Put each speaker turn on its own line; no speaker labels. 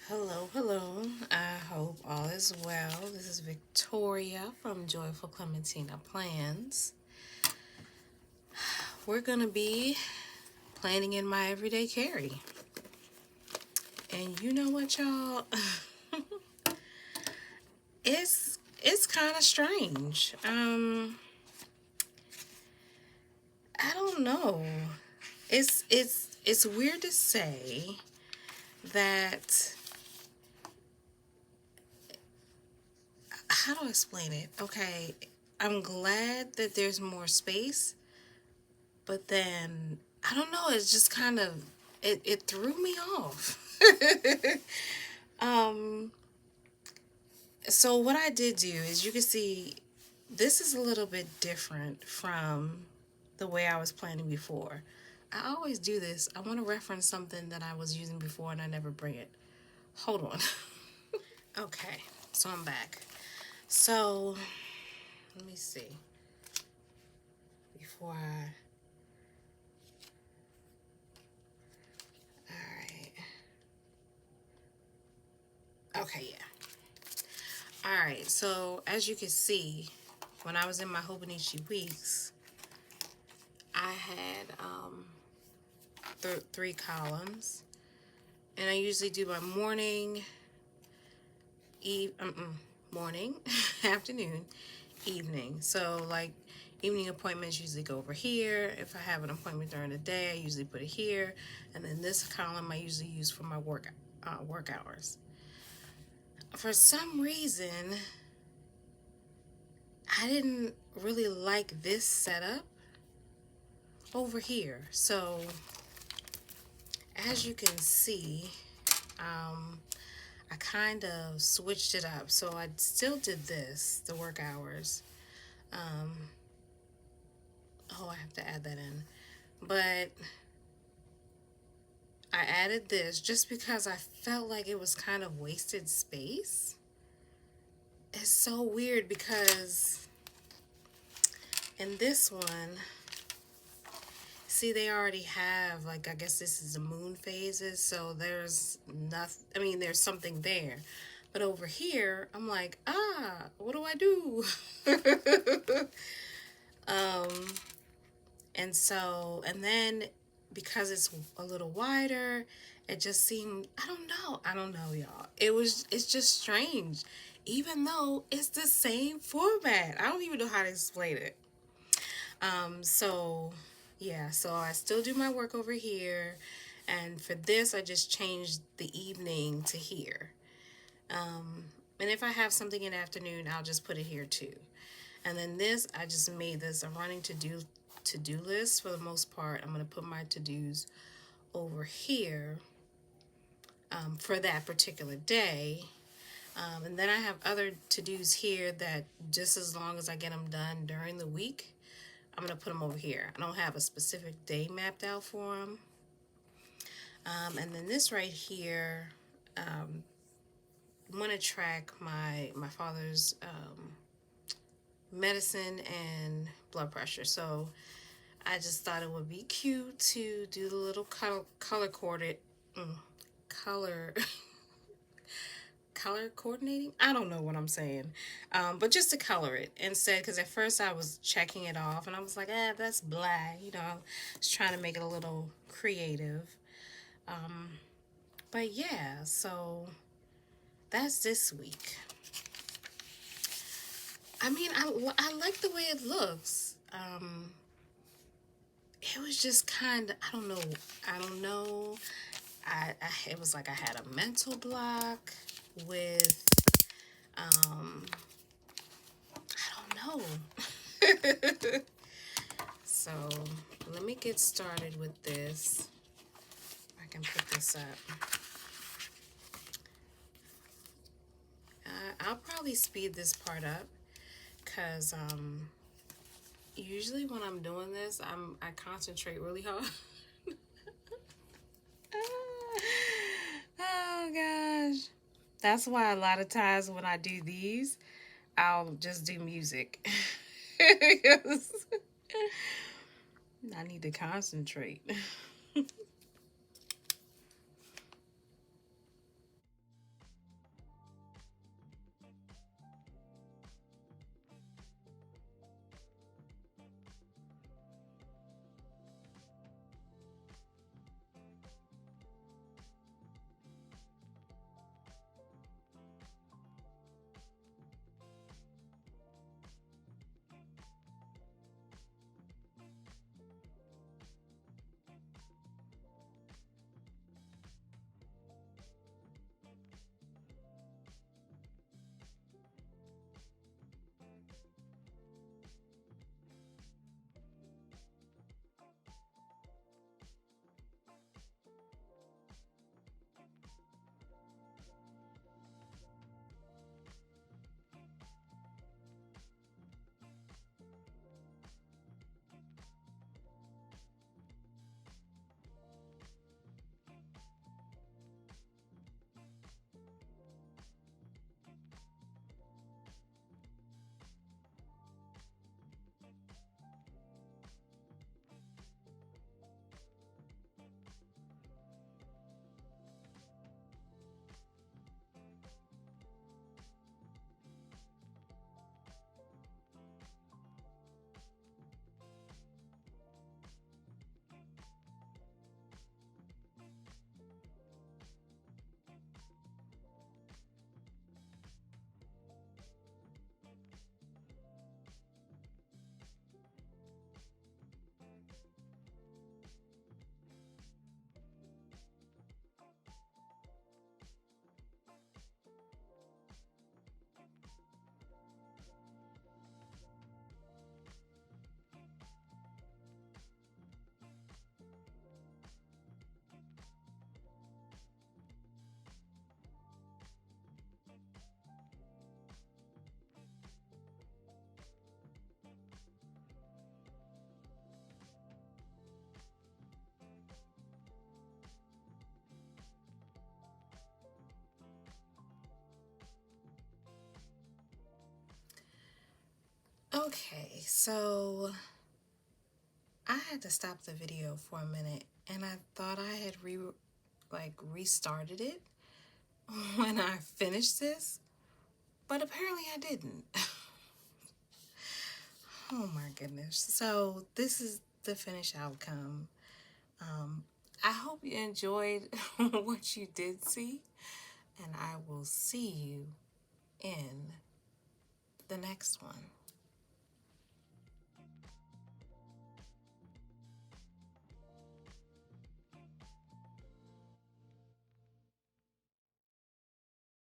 Hello, hello. I hope all is well. This is Victoria from Joyful Clementina Plans. We're gonna be planning in my everyday carry. And you know what, y'all? it's kind of strange. I don't know. It's weird to say that. How do I explain it? Okay, I'm glad that there's more space, but then I don't know, it's just kind of it threw me off. um so what I did do is, you can see this is a little bit different from the way I was planning before. I always do this. I want to reference something that I was using before and I never bring it. Hold on. Okay, so I'm back. So let me see. Before I All right. Okay, yeah. All right, so as you can see, when I was in my Hobonichi Weeks, I had three columns, and I usually do my morning, morning, afternoon, evening. So like evening appointments usually go over here. If I have an appointment during the day, I usually put it here, and then this column I usually use for my work hours. For some reason, I didn't really like this setup over here. So as you can see, I kind of switched it up. So I still did this, the work hours. Um, oh, I have to add that in. But I added this just because I felt like it was kind of wasted space. It's so weird because in this one, see, they already have, like, I guess this is the moon phases, so there's nothing, I mean, there's something there. But over here, I'm like, what do I do? um, and then because it's a little wider, it just seemed, I don't know, y'all. It's just strange. Even though it's the same format. I don't even know how to explain it. So yeah, so I still do my work over here, and for this I just changed the evening to here. And if I have something in the afternoon, I'll just put it here too. And then this, I just made this a running to do list for the most part. I'm gonna put my to-dos over here for that particular day. And then I have other to-dos here that just as long as I get them done during the week, I'm going to put them over here. I don't have a specific day mapped out for them. And then this right here, I want to track my father's medicine and blood pressure. So I just thought it would be cute to do the little color coded color color coordinating. I don't know what I'm saying, but just to color it instead. Because at first I was checking it off, and I was like, that's blah. Just trying to make it a little creative. But yeah, so that's this week. I mean, I like the way it looks. It was just kind of, I don't know. It was like I had a mental block with, I don't know. So let me get started with this. I can put this up. I'll probably speed this part up because usually when I'm doing this, I concentrate really hard. Oh gosh. That's why a lot of times when I do these, I'll just do music. I need to concentrate. Okay, so I had to stop the video for a minute, and I thought I had restarted it when I finished this, but apparently I didn't. Oh my goodness. So this is the finished outcome. I hope you enjoyed what you did see, and I will see you in the next one.